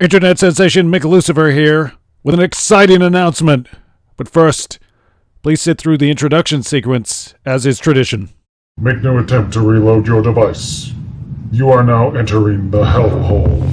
Internet sensation Mick Lucifer here with an exciting announcement. But first, please sit through the introduction sequence as is tradition. Make no attempt to reload your device. You are now entering the Hellhole.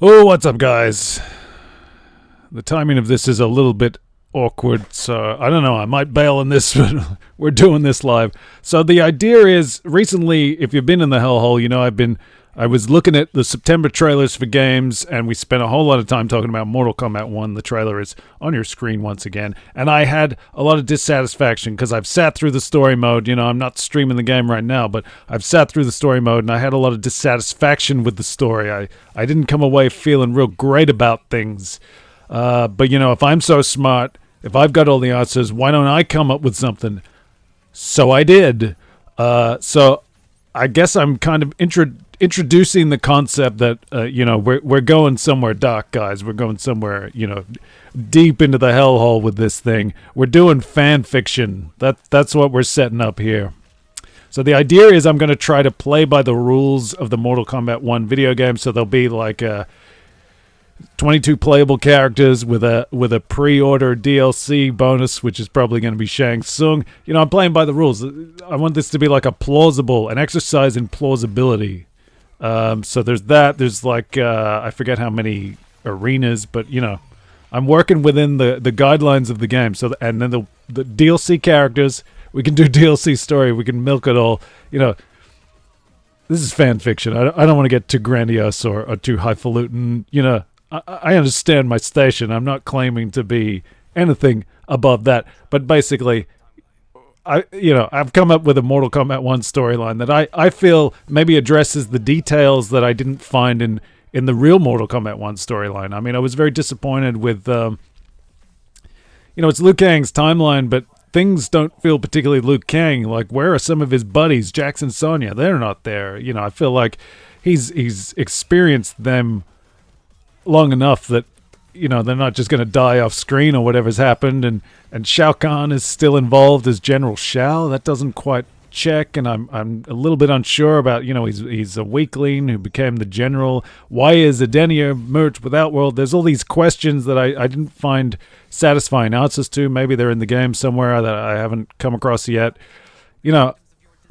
Oh, what's up, guys? The timing of this is a little bit awkward, so I don't know, I might bail on this, but we're doing this live. So the idea is, recently, if you've been in the Hellhole, you know I was looking at the September trailers for games, and we spent a whole lot of time talking about Mortal Kombat 1. The trailer is on your screen once again, and I had a lot of dissatisfaction because I've sat through the story mode. You know, I'm not streaming the game right now, but I've sat through the story mode, and I had a lot of dissatisfaction with the story. I didn't come away feeling real great about things. But, you know, if I'm so smart, if I've got all the answers, why don't I come up with something? So I did. So I guess I'm kind of introducing the concept that, you know, we're going somewhere dark, guys. We're going somewhere, you know, deep into the hellhole with this thing. We're doing fan fiction. That's what we're setting up here. So the idea is I'm going to try to play by the rules of the Mortal Kombat 1 video game. So there'll be like 22 playable characters with a pre-order DLC bonus, which is probably going to be Shang Tsung. You know, I'm playing by the rules. I want this to be like an exercise in plausibility. So there's that. There's like, I forget how many arenas, but, you know, I'm working within the guidelines of the game. So, and then the DLC characters, we can do DLC story. We can milk it all. You know, this is fan fiction. I don't want to get too grandiose or too highfalutin. You know, I understand my station. I'm not claiming to be anything above that. But basically, I've come up with a Mortal Kombat 1 storyline that I feel maybe addresses the details that I didn't find in the real Mortal Kombat 1 storyline. I mean, I was very disappointed with, you know, it's Liu Kang's timeline, but things don't feel particularly Liu Kang. Like, where are some of his buddies, Jax and Sonya? They're not there. You know, I feel like he's experienced them long enough that, you know, they're not just going to die off screen or whatever's happened. And Shao Kahn is still involved as General Shao. That doesn't quite check, and I'm a little bit unsure about, you know, he's a weakling who became the general. Why is Edenia merged with Outworld? There's all these questions that I didn't find satisfying answers to. Maybe they're in the game somewhere that I haven't come across yet. You know,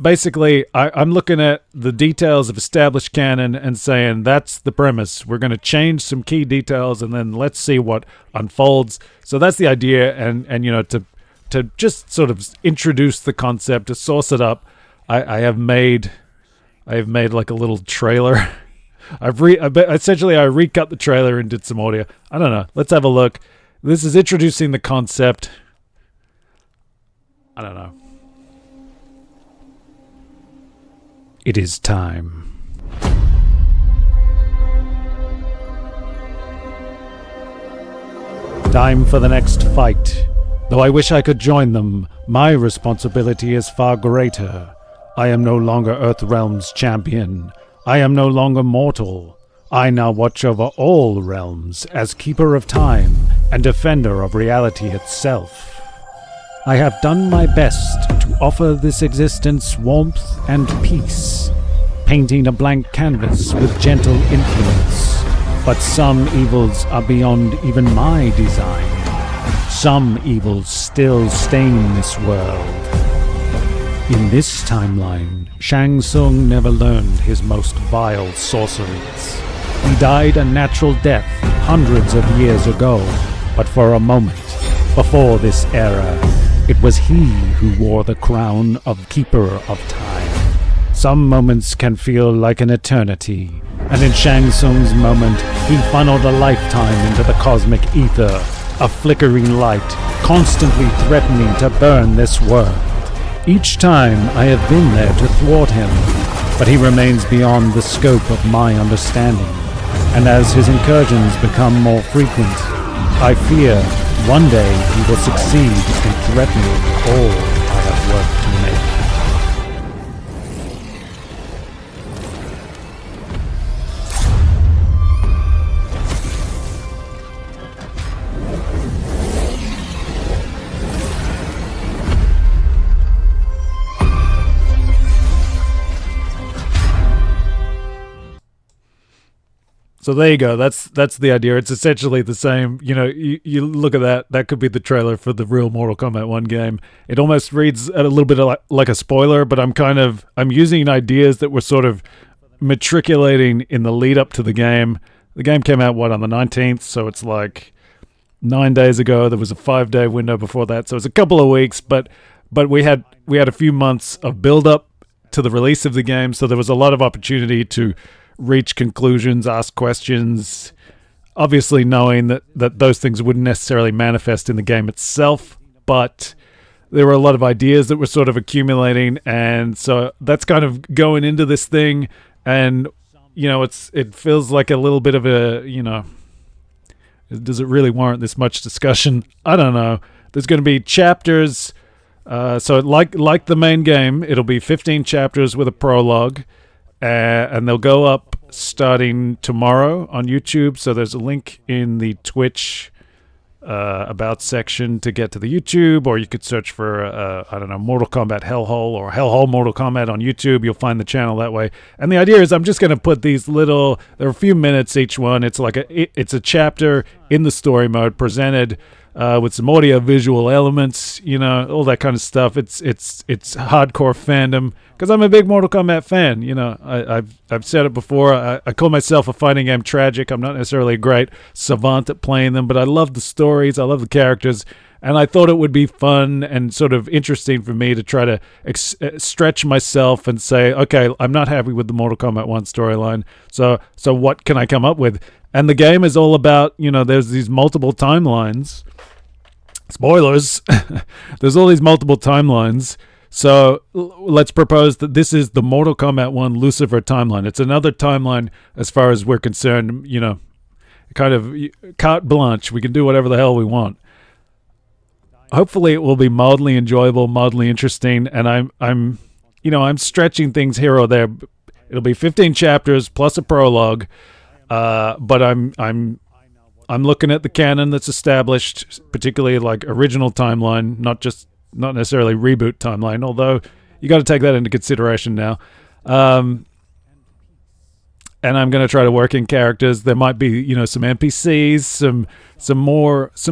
basically, I'm looking at the details of established canon and saying that's the premise. We're going to change some key details, and then let's see what unfolds. So that's the idea, and you know, to just sort of introduce the concept, to source it up, I have made like a little trailer. Essentially I recut the trailer and did some audio. I don't know. Let's have a look. This is introducing the concept. I don't know. It is time. Time for the next fight. Though I wish I could join them, my responsibility is far greater. I am no longer Earthrealm's champion. I am no longer mortal. I now watch over all realms as keeper of time and defender of reality itself. I have done my best to offer this existence warmth and peace, painting a blank canvas with gentle influence. But some evils are beyond even my design. Some evils still stain this world. In this timeline, Shang Tsung never learned his most vile sorceries. He died a natural death hundreds of years ago, but for a moment, before this era, it was he who wore the crown of Keeper of Time. Some moments can feel like an eternity, and in Shang Tsung's moment, he funneled a lifetime into the cosmic ether, a flickering light, constantly threatening to burn this world. Each time I have been there to thwart him, but he remains beyond the scope of my understanding. And as his incursions become more frequent, I fear one day he will succeed in threatening all I have worked to make. So there you go. That's the idea. It's essentially the same. You know, you look at that. That could be the trailer for the real Mortal Kombat 1 game. It almost reads a little bit like a spoiler, but I'm using ideas that were sort of matriculating in the lead up to the game. The game came out on the 19th, so it's like 9 days ago. There was a 5-day window before that, so it's a couple of weeks. But we had a few months of build up to the release of the game, so there was a lot of opportunity to reach conclusions, ask questions, obviously knowing that those things wouldn't necessarily manifest in the game itself, but there were a lot of ideas that were sort of accumulating, and so that's kind of going into this thing, and you know, it feels like a little bit of a, you know, does it really warrant this much discussion? I don't know. There's going to be chapters, so like the main game, it'll be 15 chapters with a prologue. And they'll go up starting tomorrow on YouTube. So there's a link in the Twitch about section to get to the YouTube, or you could search for, I don't know, Mortal Kombat Hellhole or Hellhole Mortal Kombat on YouTube. You'll find the channel that way. And the idea is I'm just going to put these little, there are a few minutes each one. It's like it's a chapter in the story mode presented with some audio visual elements, you know, all that kind of stuff. It's hardcore fandom because I'm a big Mortal Kombat fan. You know, I've said it before. I call myself a fighting game tragic. I'm not necessarily a great savant at playing them, but I love the stories. I love the characters. And I thought it would be fun and sort of interesting for me to try to stretch myself and say, okay, I'm not happy with the Mortal Kombat 1 storyline. So what can I come up with? And the game is all about, you know, there's these multiple timelines. Spoilers. There's all these multiple timelines. So let's propose that this is the Mortal Kombat 1 Lucifer timeline. It's another timeline as far as we're concerned, you know, kind of carte blanche. We can do whatever the hell we want. Hopefully it will be mildly enjoyable, mildly interesting, and I'm stretching things here or there. It'll be 15 chapters plus a prologue. But I'm looking at the canon that's established, particularly like original timeline, not necessarily reboot timeline, although you got to take that into consideration now. And I'm going to try to work in characters. There might be, you know, some NPCs, some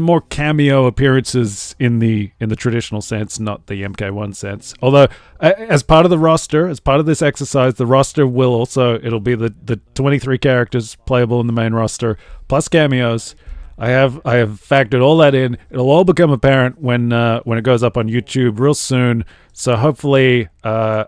more cameo appearances in the traditional sense, not the MK1 sense. Although, as part of the roster, as part of this exercise, the roster will also, it'll be the 23 characters playable in the main roster plus cameos. I have factored all that in. It'll all become apparent when it goes up on YouTube real soon. So hopefully, I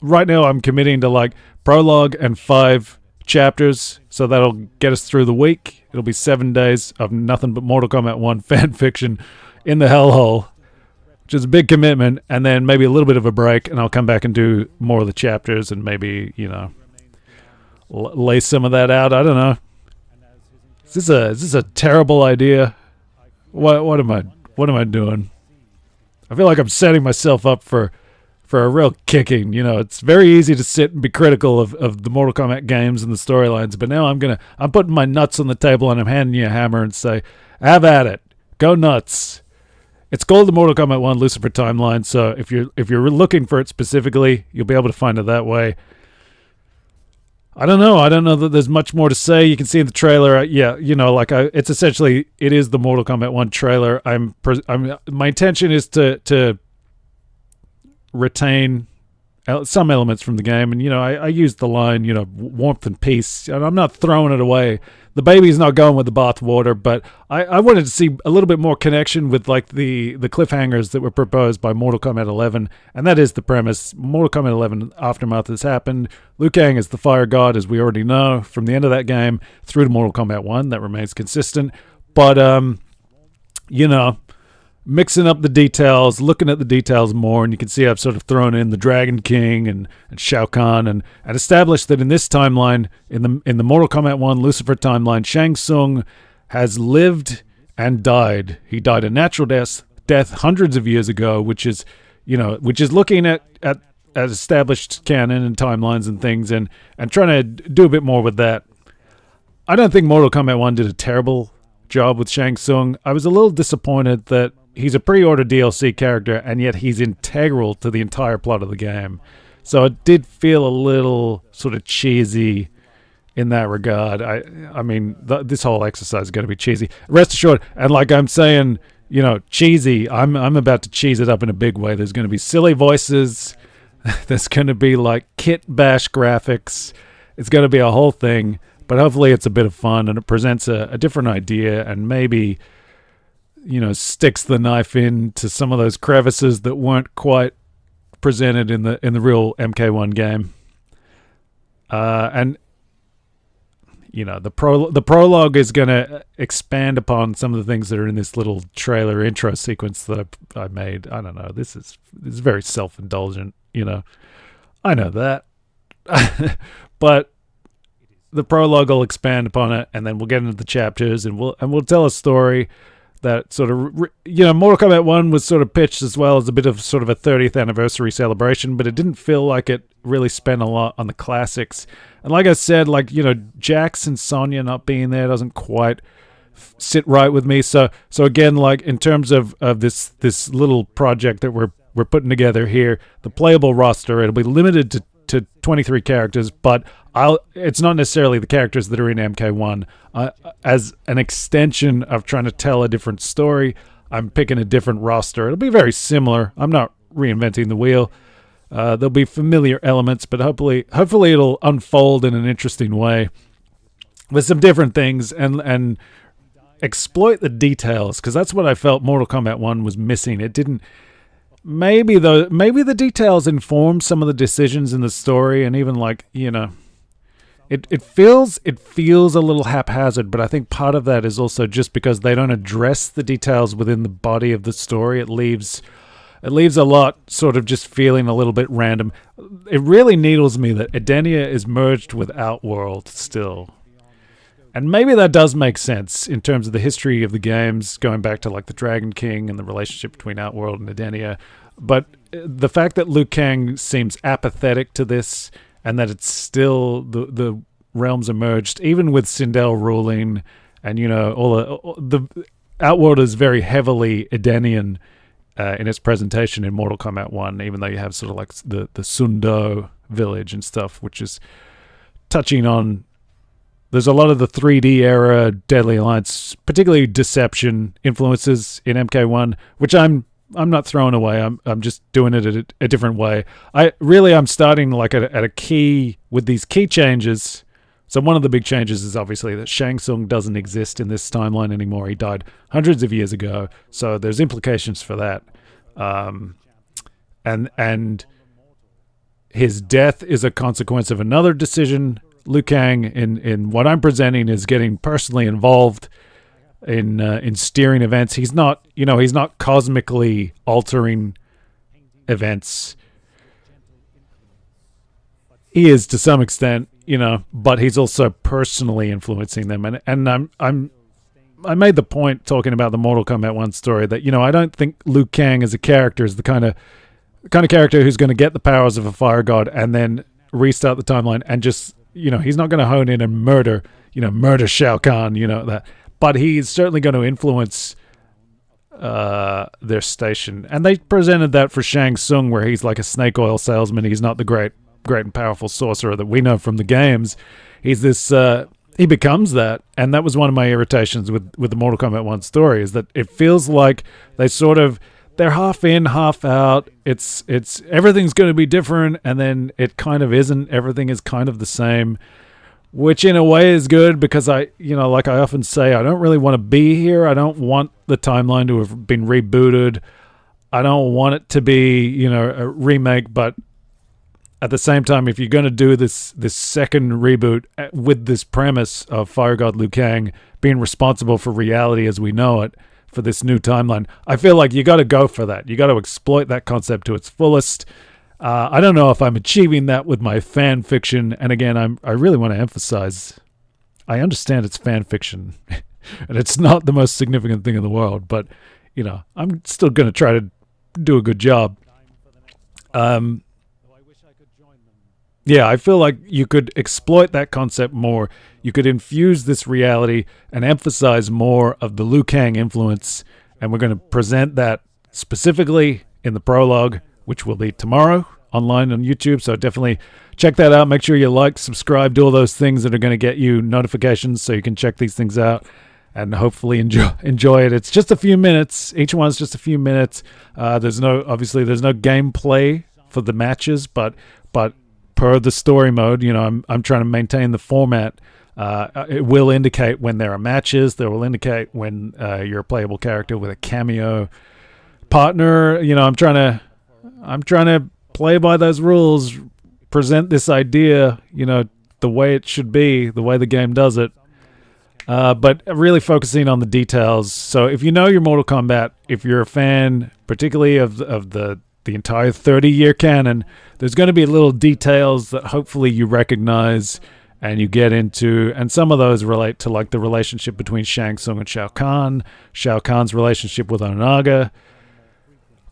right now I'm committing to like prologue and 5 chapters, so that'll get us through the week. It'll be 7 days of nothing but Mortal Kombat 1 fan fiction in the hellhole, which is a big commitment, and then maybe a little bit of a break, and I'll come back and do more of the chapters and maybe, you know, lay some of that out. I don't know. Is this a terrible idea? What am I doing? I feel like I'm setting myself up for for a real kicking. You know, it's very easy to sit and be critical of the Mortal Kombat games and the storylines, but now I'm putting my nuts on the table and I'm handing you a hammer and say, have at it. Go nuts. It's called the Mortal Kombat 1 Lucifer Timeline, so if you're looking for it specifically, you'll be able to find it that way. I don't know that there's much more to say. You can see in the trailer, it's essentially, it is the Mortal Kombat 1 trailer. My intention is to retain some elements from the game, and I used the line, warmth and peace, and I'm not throwing it away. The baby's not going with the bathwater, but I wanted to see a little bit more connection with like the cliffhangers that were proposed by Mortal Kombat 11, and that is the premise. Mortal Kombat 11 Aftermath has happened. Liu Kang is the fire god, as we already know from the end of that game through to Mortal Kombat 1. That remains consistent, but mixing up the details, looking at the details more, and you can see I've sort of thrown in the Dragon King and Shao Kahn, and established that in this timeline, in the Mortal Kombat 1 Lucifer timeline, Shang Tsung has lived and died. He died a natural death hundreds of years ago, which is looking at established canon and timelines and things, and trying to do a bit more with that. I don't think Mortal Kombat 1 did a terrible job with Shang Tsung. I was a little disappointed that he's a pre-order DLC character, and yet he's integral to the entire plot of the game. So it did feel a little sort of cheesy in that regard. This whole exercise is going to be cheesy. Rest assured, and like I'm saying, cheesy, I'm about to cheese it up in a big way. There's going to be silly voices. There's going to be like kit bash graphics. It's going to be a whole thing, but hopefully it's a bit of fun and it presents a different idea, and maybe sticks the knife into some of those crevices that weren't quite presented in the real MK1 game. The prologue is going to expand upon some of the things that are in this little trailer intro sequence that I made. I don't know. This is very self-indulgent. I know that, but the prologue will expand upon it, and then we'll get into the chapters, and we'll tell a story that sort of, Mortal Kombat 1 was sort of pitched as well as a bit of sort of a 30th anniversary celebration, but it didn't feel like it really spent a lot on the classics. And like I said, Jax and Sonya not being there doesn't quite sit right with me. So again, like in terms of this little project that we're putting together here, the playable roster, it'll be limited to 23 characters, but it's not necessarily the characters that are in MK1. As an extension of trying to tell a different story, I'm picking a different roster. It'll be very similar. I'm not reinventing the wheel. There'll be familiar elements, but hopefully it'll unfold in an interesting way with some different things and exploit the details, because that's what I felt Mortal Kombat 1 was missing. It didn't. Maybe the details inform some of the decisions in the story, and even it feels a little haphazard, but I think part of that is also just because they don't address the details within the body of the story. It leaves a lot sort of just feeling a little bit random. It really needles me that Edenia is merged with Outworld still. And maybe that does make sense in terms of the history of the games, going back to like the Dragon King and the relationship between Outworld and Edenia. But the fact that Liu Kang seems apathetic to this, and that it's still the realms are merged, even with Sindel ruling, and all the Outworld is very heavily Edenian in its presentation in Mortal Kombat 1, even though you have sort of like the Sundo village and stuff, which is touching on. There's a lot of the 3D era Deadly Alliance, particularly Deception influences in MK1, which I'm not throwing away. I'm just doing it a different way. I'm starting like at a key with these key changes. So one of the big changes is obviously that Shang Tsung doesn't exist in this timeline anymore. He died hundreds of years ago, so there's implications for that. And his death is a consequence of another decision. Liu Kang, in what I'm presenting, is getting personally involved in steering events. He's not cosmically altering events. He is to some extent, but he's also personally influencing them. And I made the point talking about the Mortal Kombat 1 story that, I don't think Liu Kang as a character is the kind of the kind of character who's going to get the powers of a fire god and then restart the timeline and just, he's not going to hone in and murder Shao Kahn, that. But he's certainly going to influence their station. And they presented that for Shang Tsung, where he's like a snake oil salesman. He's not the great and powerful sorcerer that we know from the games. He's this... he becomes that, and that was one of my irritations with the Mortal Kombat 1 story, is that it feels like they're half in, half out. It's everything's going to be different, and then it kind of isn't. Everything is kind of the same, which in a way is good, because like I often say, I don't really want to be here. I don't want the timeline to have been rebooted. I don't want it to be, a remake, but at the same time, if you're going to do this second reboot with this premise of Fire God Liu Kang being responsible for reality as we know it for this new timeline, I feel like you got to go for that. You got to exploit that concept to its fullest. I don't know if I'm achieving that with my fan fiction. And again, I really want to emphasize, I understand it's fan fiction, and it's not the most significant thing in the world. But I'm still going to try to do a good job. Yeah, I feel like you could exploit that concept more. You could infuse this reality and emphasize more of the Liu Kang influence. And we're going to present that specifically in the prologue, which will be tomorrow online on YouTube. So definitely check that out. Make sure you like, subscribe, do all those things that are going to get you notifications so you can check these things out and hopefully enjoy it. It's just a few minutes. Each one's just a few minutes. There's no gameplay for the matches, but per the story mode, I'm trying to maintain the format. It will indicate when there are matches. There will indicate when you're a playable character with a cameo partner. I'm trying to play by those rules, present this idea, the way it should be, the way the game does it. But really focusing on the details. So if you know your Mortal Kombat, if you're a fan, particularly of the entire 30-year canon, there's going to be little details that hopefully you recognize and you get into, and some of those relate to like the relationship between Shang Tsung and Shao Kahn, Shao Kahn's relationship with Onaga.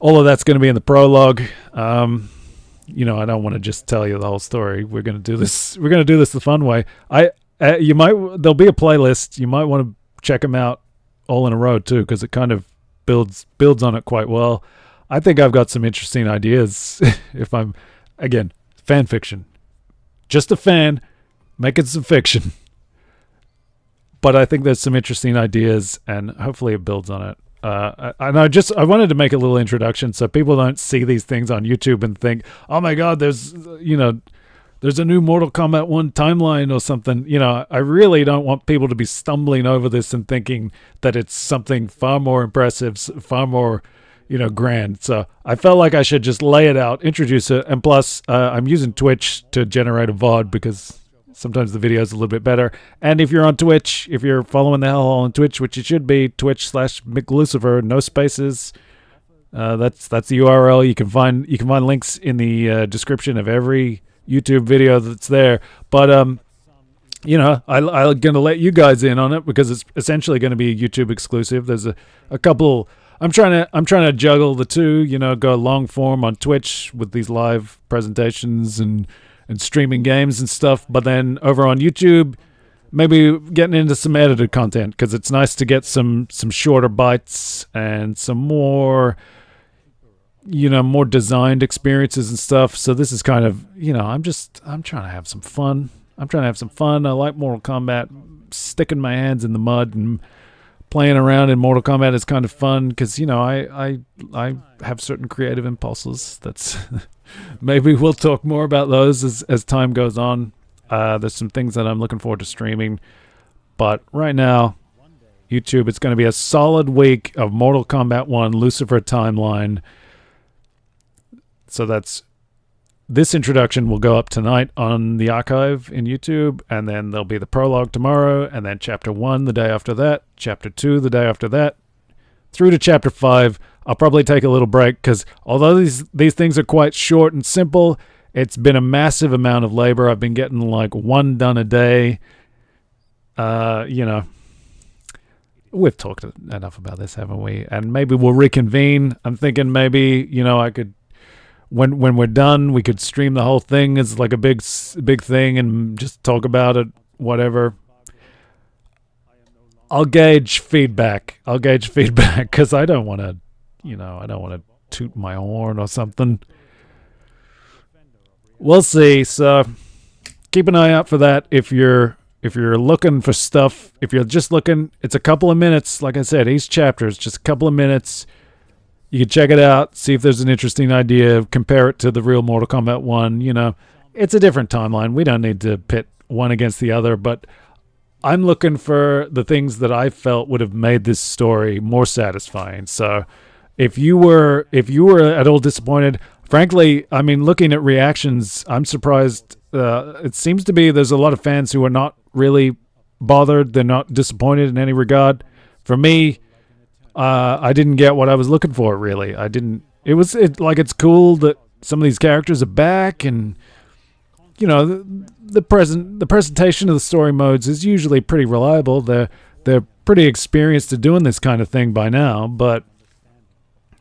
All of that's going to be in the prologue. I don't want to just tell you the whole story. We're going to do this the fun way. There'll be a playlist. You might want to check them out all in a row too, because it kind of builds on it quite well. I think I've got some interesting ideas. If I'm, again, fan fiction. Just a fan, making some fiction. But I think there's some interesting ideas, and hopefully it builds on it. And I wanted to make a little introduction so people don't see these things on YouTube and think, oh my God, there's a new Mortal Kombat 1 timeline or something. I really don't want people to be stumbling over this and thinking that it's something far more impressive, far more grand. So I felt like I should just lay it out, introduce it, and plus I'm using Twitch to generate a VOD because sometimes the video is a little bit better. And if you're on Twitch, if you're following the Hellhole on Twitch, which you should be, Twitch/McLucifer, no spaces. That's the URL. You can find links in the description of every YouTube video that's there. But I'm going to let you guys in on it because it's essentially going to be YouTube exclusive. There's a couple. I'm trying to juggle the two, go long form on Twitch with these live presentations and streaming games and stuff, but then over on YouTube, maybe getting into some edited content because it's nice to get some shorter bites and some more, more designed experiences and stuff. So this is kind of, I'm trying to have some fun. I like Mortal Kombat, sticking my hands in the mud and playing around in Mortal Kombat is kind of fun because, I have certain creative impulses. That's maybe we'll talk more about those as time goes on. There's some things that I'm looking forward to streaming. But right now, YouTube, it's going to be a solid week of Mortal Kombat 1 Lucifer Timeline. So this introduction will go up tonight on the archive in YouTube, and then there'll be the prologue tomorrow, and then Chapter 1 the day after that, Chapter 2 the day after that, through to Chapter 5. I'll probably take a little break, because although these things are quite short and simple, it's been a massive amount of labor. I've been getting like one done a day. We've talked enough about this, haven't we? And maybe we'll reconvene. I'm thinking maybe, when we're done, we could stream the whole thing as like a big thing and just talk about it, whatever. I'll gauge feedback because I don't want to, I don't want to toot my horn or something. We'll see. So keep an eye out for that. If you're looking for stuff, if you're just looking, it's a couple of minutes. Like I said, each chapter is just a couple of minutes. You can check it out, see if there's an interesting idea, compare it to the real Mortal Kombat 1. It's a different timeline. We don't need to pit one against the other, but I'm looking for the things that I felt would have made this story more satisfying. So if you were at all disappointed, frankly, I mean, looking at reactions, I'm surprised. It seems to be there's a lot of fans who are not really bothered. They're not disappointed in any regard. For me, I didn't get what I was looking for, really. I didn't. It's cool that some of these characters are back, and the presentation of the story modes is usually pretty reliable. They're pretty experienced at doing this kind of thing by now, but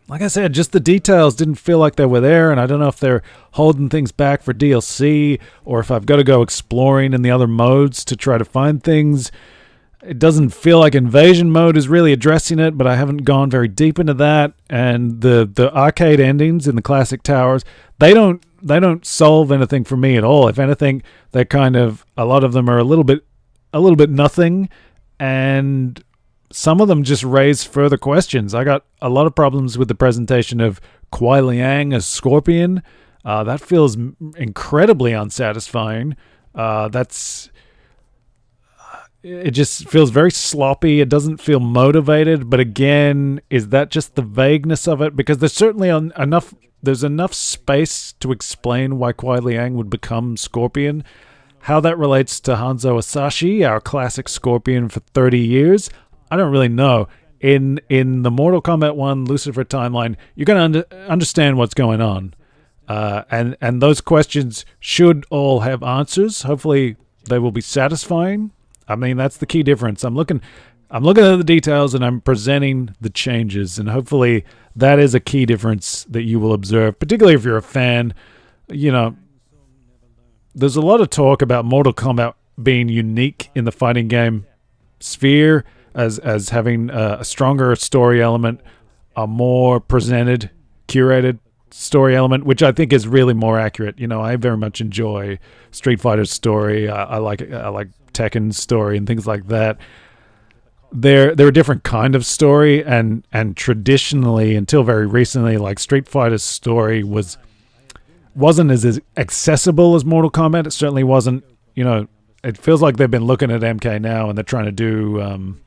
like I said, just the details didn't feel like they were there, and I don't know if they're holding things back for DLC or if I've got to go exploring in the other modes to try to find things. It doesn't feel like Invasion mode is really addressing it, but I haven't gone very deep into that. And the arcade endings in the classic towers, they don't solve anything for me at all. If anything, they a lot of them are a little bit nothing, and some of them just raise further questions. I got a lot of problems with the presentation of Kuai Liang as Scorpion. That feels incredibly unsatisfying. It just feels very sloppy. It doesn't feel motivated. But again, is that just the vagueness of it? Because there's certainly enough space to explain why Kuai Liang would become Scorpion. How that relates to Hanzo Asashi, our classic Scorpion for 30 years, I don't really know. In the Mortal Kombat 1 Lucifer Timeline, you're going to understand what's going on. And those questions should all have answers. Hopefully they will be satisfying. I mean, that's the key difference. I'm looking at the details and I'm presenting the changes, and hopefully that is a key difference that you will observe, particularly if you're a fan. There's a lot of talk about Mortal Kombat being unique in the fighting game sphere as having a stronger story element, a more presented, curated story element, which I think is really more accurate. I very much enjoy Street Fighter's story. I like Tekken's story and things like that. They're a different kind of story, and traditionally, until very recently, like Street Fighter's story wasn't as accessible as Mortal Kombat. It certainly wasn't. It feels like they've been looking at MK now, and they're trying to do.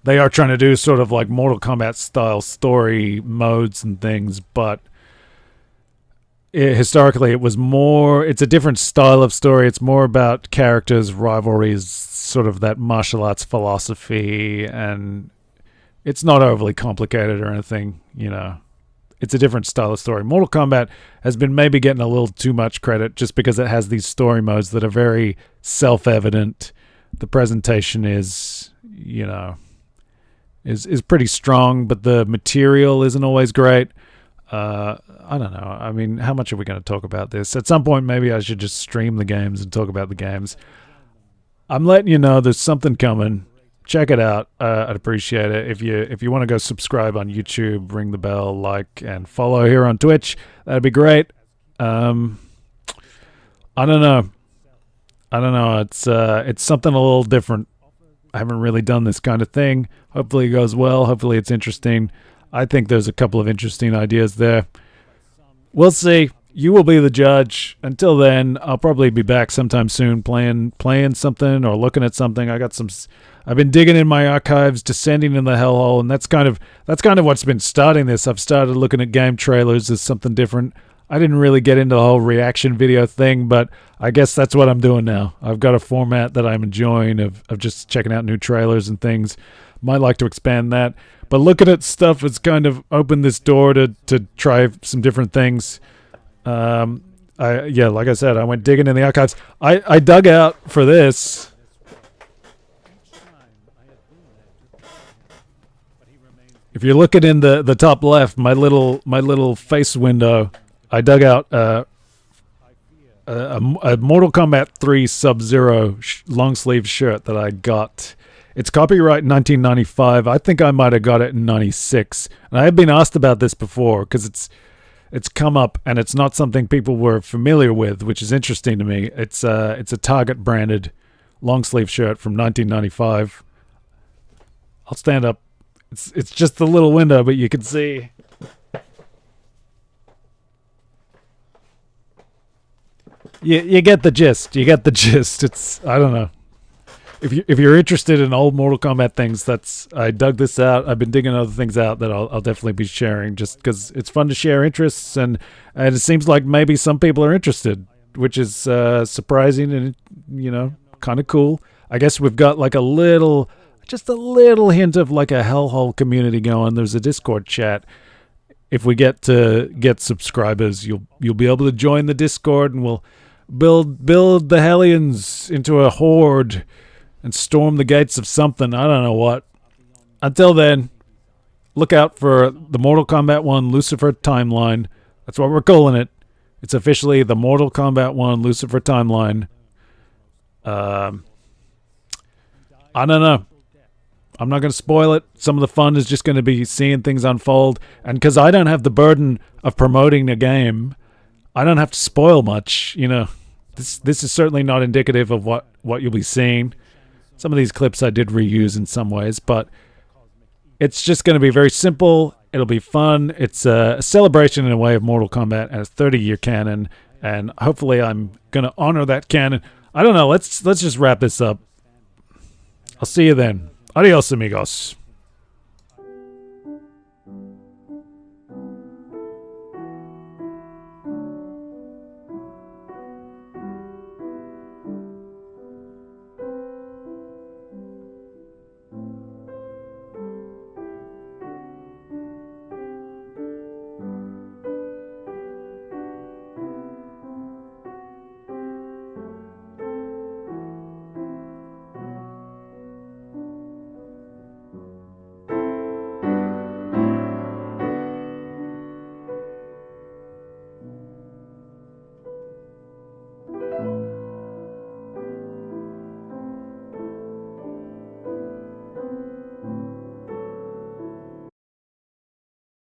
They are trying to do sort of like Mortal Kombat style story modes and things, but historically it's a different style of story. It's more about characters, rivalries, sort of that martial arts philosophy, and it's not overly complicated or anything. It's a different style of story. Mortal Kombat has been maybe getting a little too much credit just because it has these story modes that are very self-evident. The presentation is pretty strong, but the material isn't always great. I don't know. I mean, how much are we going to talk about this? At some point, maybe I should just stream the games and talk about the games. I'm letting you know there's something coming. Check it out. I'd appreciate it. If you want to go subscribe on YouTube, ring the bell, like, and follow here on Twitch, that'd be great. I don't know. It's something a little different. I haven't really done this kind of thing. Hopefully it goes well. Hopefully it's interesting. I think there's a couple of interesting ideas there. We'll see. You will be the judge. Until then, I'll probably be back sometime soon playing something or looking at something. I've been digging in my archives, descending in the hellhole, and that's kind of what's been starting this. I've started looking at game trailers as something different. I didn't really get into the whole reaction video thing, but I guess that's what I'm doing now. I've got a format that I'm enjoying of just checking out new trailers and things. Might like to expand that. But looking at stuff has kind of opened this door to try some different things. Like I said, I went digging in the archives. I dug out for this. If you're looking in the top left, my little face window, I dug out a Mortal Kombat 3 Sub-Zero long sleeve shirt that I got. It's copyright 1995. I think I might have got it in 96. And I have been asked about this before because it's come up and it's not something people were familiar with, which is interesting to me. It's a Target branded long sleeve shirt from 1995. I'll stand up. It's just the little window, but you can see. You get the gist. You get the gist. It's, I don't know. If you're interested in old Mortal Kombat things, I dug this out. I've been digging other things out that I'll definitely be sharing, just because it's fun to share interests, and it seems like maybe some people are interested, which is surprising and kind of cool. I guess we've got like just a little hint of like a Hellhole community going. There's a Discord chat. If we get subscribers, you'll be able to join the Discord, and we'll build the Hellions into a horde and storm the gates of something. I don't know what. Until then, look out for the Mortal Kombat 1 Lucifer Timeline. That's what we're calling it. It's officially the Mortal Kombat 1 Lucifer Timeline. I don't know. I'm not going to spoil it. Some of the fun is just going to be seeing things unfold. And because I don't have the burden of promoting a game, I don't have to spoil much. This is certainly not indicative of what you'll be seeing. Some of these clips I did reuse in some ways, but it's just going to be very simple. It'll be fun. It's a celebration in a way of Mortal Kombat and a 30-year canon, and hopefully I'm going to honor that canon. I don't know. Let's just wrap this up. I'll see you then. Adios, amigos.